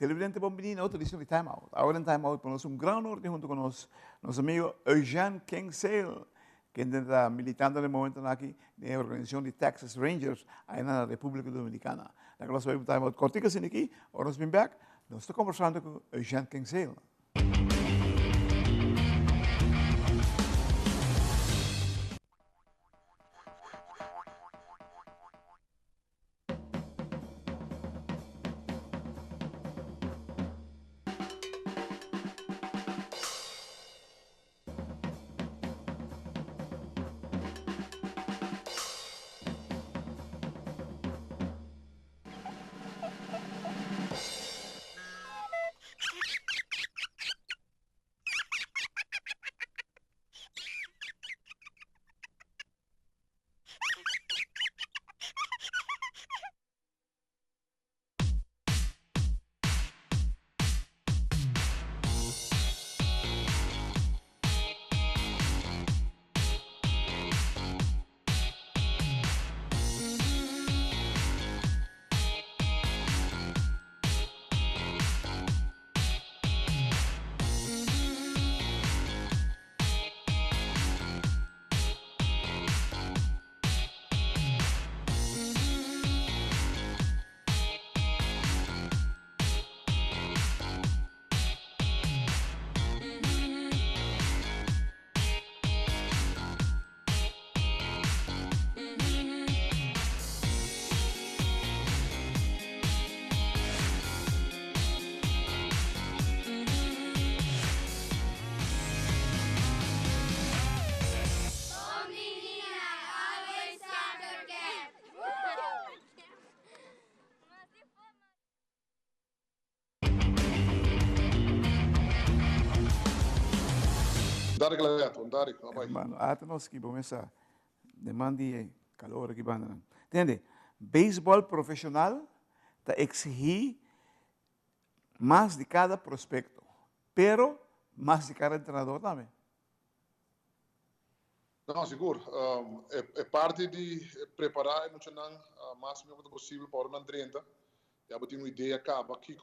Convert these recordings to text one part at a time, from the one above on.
televidente Bombini, televisión de Time Out. Ahora en Time Out ponemos un gran orden junto con nuestro amigo Eugene Kinsale, que está militando en el momento aquí en la organización de Texas Rangers en la República Dominicana. La clase de Time Out cortica sin aquí, ahora nos ven back, nos está conversando con Eugene Kinsale. Dari Gladiator, Dari. Hermano, hasta nos que começa demande calor aqui banda. Entende? Beisebol profissional está exigir mais de cada prospecto, pero mais de cada treinador também. Não, seguro. É parte de preparar emocional o máximo possível para o ano 30. Já tem uma ideia acaba que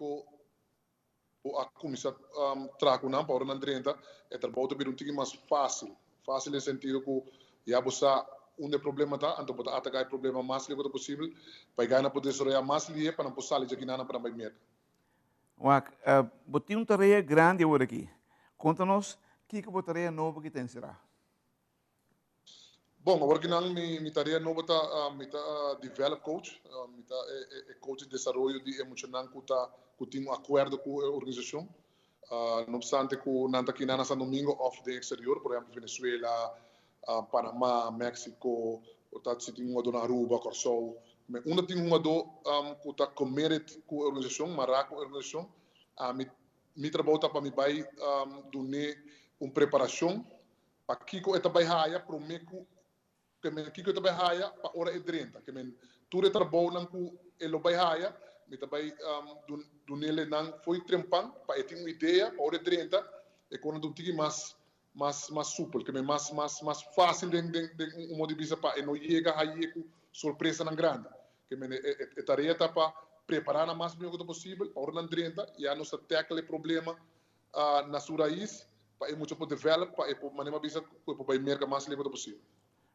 a comissão traga para o ano 30 é trabalhar um pouquinho mais fácil. Fácil no sentido que já você onde o problema está, então pode atacar o problema mais rápido possível para ganhar poder desarrollar mais linha para não poder sair daqui nada para mais merda. Botem uma tarefa grande agora aqui. Conta-nos que tarefa nova que tem será. Bom, original minha tarefa nova está develop coach, coach de desenvolvimento de emocional que tem acordo com a organização. Não obstante que nanta aqui na Santo Domingo off de exterior, por exemplo, Venezuela, Panamá, México, está sitting uma dona Aruba, Corsol. Mas uma tem uma do que está committed com a organização, mará com a organização. Mi trabalho para me vai donar uma preparação para que eu também haja prometo que men kiko tabai haya pa ora edrenta que men ture trabalho nang ku elo bai haya me tabai dunele nang foi trempan pa eting uma ideia pa ora edrenta e quando do tigi mais supel que men mais fácil de modo de bisa pa e não chega aí com surpresa nang grande que men e tarefa pa preparar na mais melhor possível pa ora edrenta e a nossa tackle problema na sua raiz pa e muito poder develop pa e po manema bisa po bai merca mais livre possível.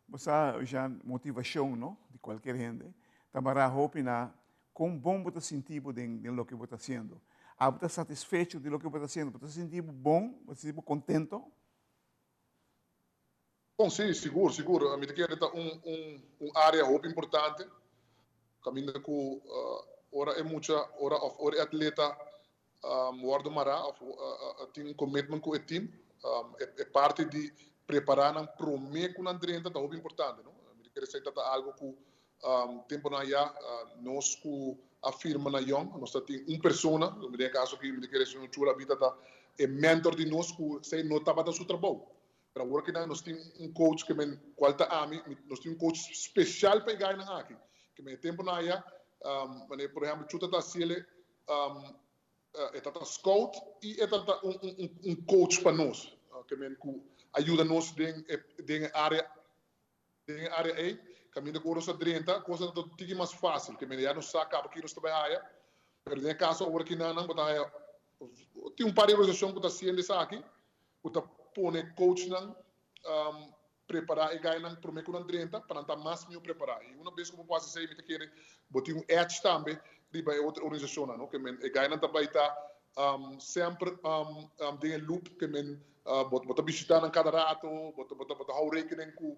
Você já motivação, não, de qualquer gente, também hope na com bom você sentir de lo que você está fazendo. Você está satisfeito de lo que você está fazendo, você sentir bom, você sentir contento. Bom, sim, seguro. A minha quer área hope importante. Caminho que ora é muita ora atleta guarda mará, tem commitment com o time, é parte de preparar não prometer com a Andrenta tá muito importante, não? Me quer dizer que algo que tempo na já nós que afirma na Young, nós tem uma pessoa, no meu caso que me quer dizer um chula vida tá é mentor de nós que sei notava da seu trabalho. Para agora que nós tem coach que men qual tá nós tem coach especial para ganhar aqui, que me tempo na já, por exemplo, chuta tá se ele é tá scout e é tá coach para nós, que men ajuda-nos em área A, caminho com os 30, coisa do tique mais fácil, que já não saca porque nós trabalhamos, pero nesse caso agora que não botar tem par de organização que está sendo isso aqui, que está pone coach não preparar e ganhar não prometo não 30 para não estar mais meu preparar e uma vez que eu posso sair me querer botar edge também de vai outra organização não que men e ganhar não também está sempre de loop que men bota visitar na cada rato bota hau rekening com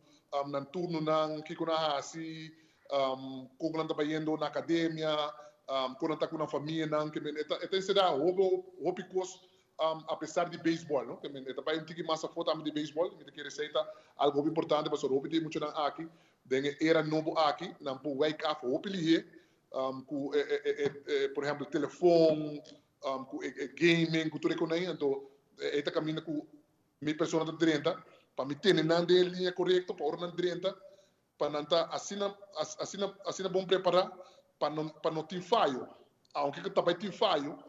nan turno nan que kuna assim com não também indo na academia quando está com a família não que men eta se dá hobicos apesar de beisebol não que men eta vai tique massa foto de beisebol me querer receita algo importante para o hobby de muito aqui den era novo aqui não po wake up hobby ali por exemplo telefone com gaming com tudo que não então eta caminha com mi pessoa de 30 para me ter na linha correta para ordem 30 para não estar assim bom preparar para não ter falho aunque que também tem falho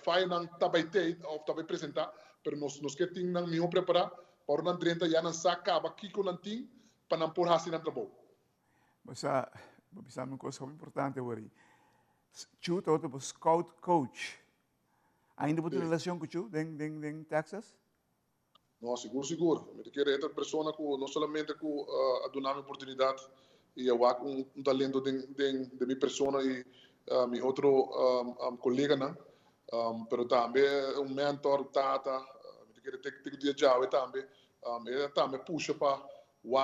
falho não também tem ou também apresentar mas nós que tem não me preparar para ordem 30 já não acaba aqui com não tem para não pôr assim no trabalho mas bisa uma coisa muito importante agora chuta outro scout coach ainda boa relação com o em Texas. Não, seguro. Me quero essa pessoa que não somente com a donar oportunidade e eu acho talento de minha pessoa e meu outro colega não, pero também mentor tata, me quero ter dia já e também ele também puxa para o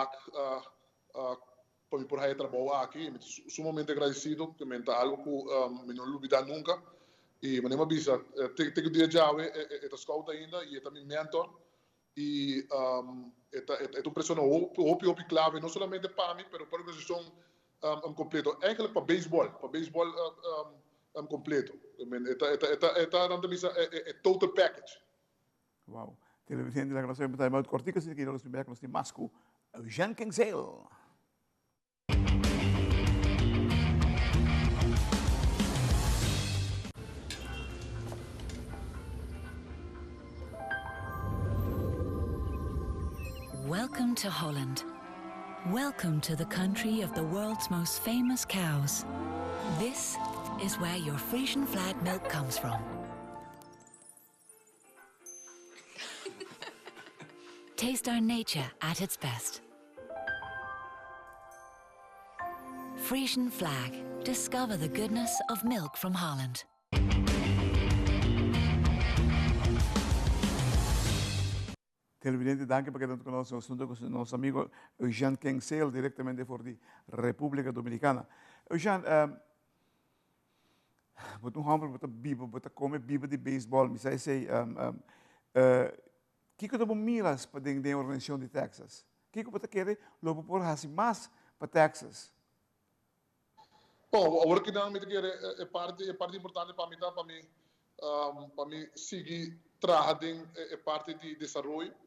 para me por aí trabalhar aqui, me sumamente agradecido que me está algo que me não olvidar nunca e me nem avisa ter dia já é scout ainda e é também mentor e é uma pessoa hopi clave não somente para mim, mas para a organização completo. Eigenlijk para beisebol completo. É total package. Wow. Televidente, la gracia de Maud Cortica, si quiero los primeros de Masco, Eugène Kinsale. Welcome to Holland. Welcome to the country of the world's most famous cows. This is where your Frisian flag milk comes from. Taste our nature at its best. Frisian flag. Discover the goodness of milk from Holland. Televidente, danke porque tanto conosco asunto con nuestro amigo Eugène Kinsale, directamente por la República Dominicana. Eugène, wat un hamper, wat biba, wat come biba de beisebol, me sei, que eu miras para dentro da organização de Texas? Que você quer logo por assim mais para Texas? Bom, agora que não me quer é parte importante para mim seguir trabalhando é parte de desenvolvimento.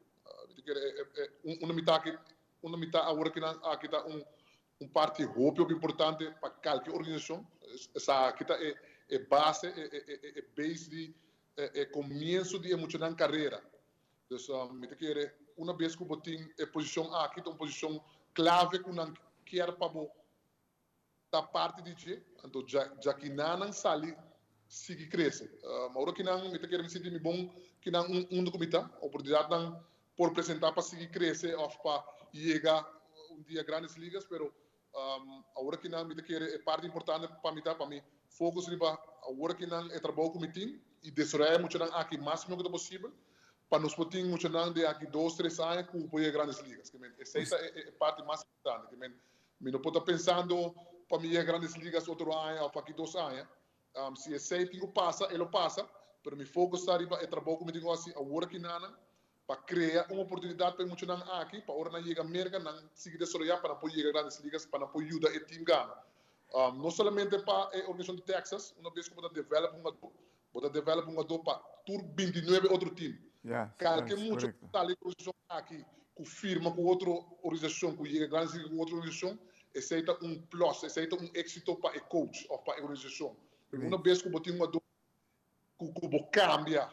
Uma metade agora que não aqui está parte muito importante para qualquer organização. Essa aqui está é base de começo de emocionar carreira. Então, me quer uma vez que eu tenho a posição aqui, uma posição clave que não quer para da parte de ti, então já que não sai sigue cresce. Agora que não me quer me sentir bom que não comitê, oportunidade não por apresentar para seguir crescer ou para chegar dia grandes ligas, pero agora que não me quer é parte importante para mim foco riba agora que não é trabalho com o time e desarrollar muito não aqui máximo que possível para nos poder muito não de aqui 2-3 anos com apoio grandes ligas que essa é parte mais importante que me não pode pensando para mim grandes ligas outro ano ou para aqui 2 anos se esse tempo passa ele passa pero me foco está riba é trabalho com o time assim agora que não para criar uma oportunidade para muito não aqui para hora não chegar América não seguir desarrollar para apoiar grandes ligas para apoiar o time ganha não somente para a organização de Texas, uma vez que você develop um adulto para tur 29 outro time. Qualquer muito tal organização aqui, que firma com outra organização, que chega grande com outra organização, aceita plus, aceita êxito para o coach ou para a organização. Uma vez que você tem um adulto que você cambia,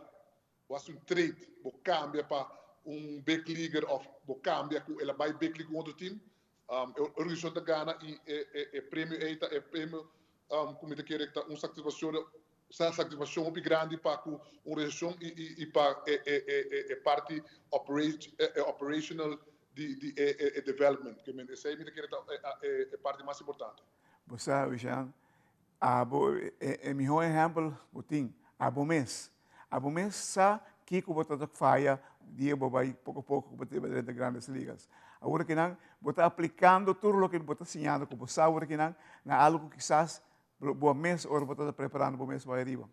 você trade, você cambia para back leaguer ou você cambia que ela vai back league com outro time, a organização da Ghana e prêmio como te quer uma satisfação muito grande para a organização e para a parte operational de development, que essa é a parte mais importante. Você, Eugênio, é melhor exemplo, botim, abo mês sa que o botar falha, dia vai pouco a pouco botar dentro de grandes ligas. Agora que não, botar aplicando tudo o que botar ensinando, como você agora que não, na algo que quizás bom mês ou botar preparando bom mês vai arriba.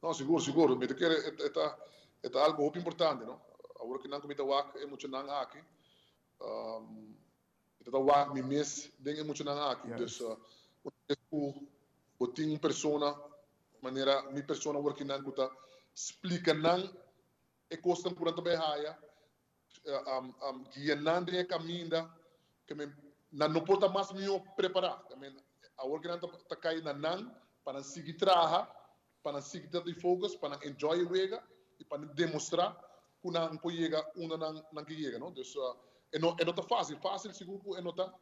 Não, seguro, me quer é algo muito importante, não? Agora que não comida wak é muito não aqui. Então wak me mês bem é muito não aqui. Então botin persona maneira mi persona agora que não kuta explica não é costa por tanto behaia guia não de caminho que me não porta mais meu preparar. Agora que não tá cai na não para seguir trabalhar, para seguir de focus, para enjoy o wega e para demonstrar que não pode chegar onde não que chega, não? Então é não tá fácil seguro é não tá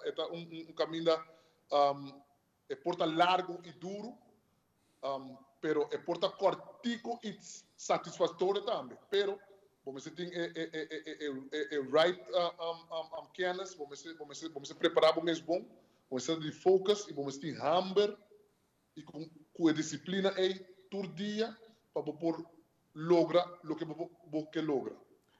é caminho é porta largo e duro, pero é porta cortico e satisfatório também, pero vamos tem right canvas, vamos preparar para mês bom, vamos de focus e vamos ter hammer e com a disciplina aí todo dia para poder lograr o que logra.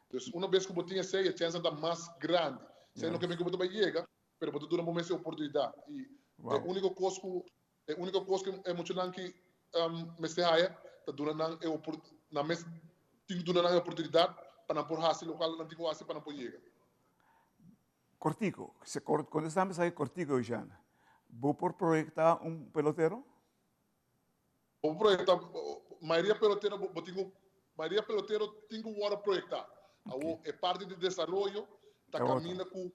Então, uma vez que você tem essa, a chance está mais grande. Sei não que você vai chegar, mas você tem uma momento de oportunidade. E a única coisa que é muito não que me se haja, está durando na mês tem durando a oportunidade para não por hacer local não digo assim para não por chegar. Cortico, quando estamos aí cortico, Eugênio, vou por projetar pelotero? O projetar, maioria pelotero tem que projetar. Okay. É parte do desenvolvimento, está caminhando com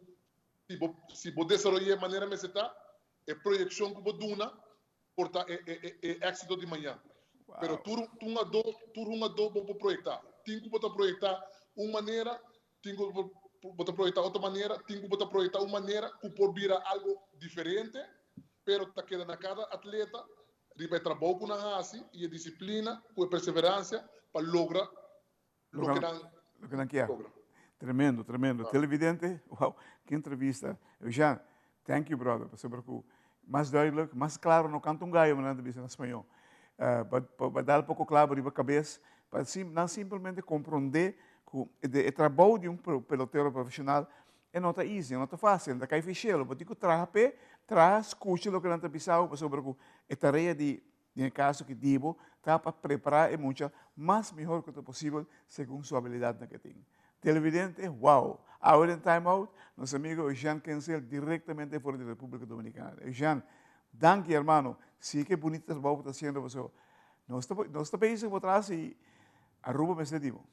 se você desenvolver de maneira mais está, é projeção que você dá, porta é êxito de manhã. Pero tu uma do para projetar. Tem que botar projetar uma maneira, tem que botar projetar outra maneira, tem que botar projetar uma maneira que pode virar algo diferente, pero está queda na cada atleta, riba trabalho com a raça e a disciplina, com a perseverança para lograr o que não quer. Tremendo. Televidente, uau, que entrevista. Eugênio, thank you, brother, por sempre mais duidelijk, mais claro, não canto gallo na entrevista em espanhol. Para dar um pouco claro na cabeça, para não simplesmente compreender que o trabalho de pelotero profissional não está easy, não está fácil, não cai ficheiro, porque tu escuta o que não está pensando, sobre a tarefa no caso que digo, está para preparar muito mais melhor que possível, segundo sua habilidade que tem. Televidente, uau! Ahora em Time Out, nosso amigo Eugênio Kencel, diretamente fora da República Dominicana. Eugênio, danke, hermano. Sí que bonito trabalho está haciendo. Nosso país por trás e arruba me digo.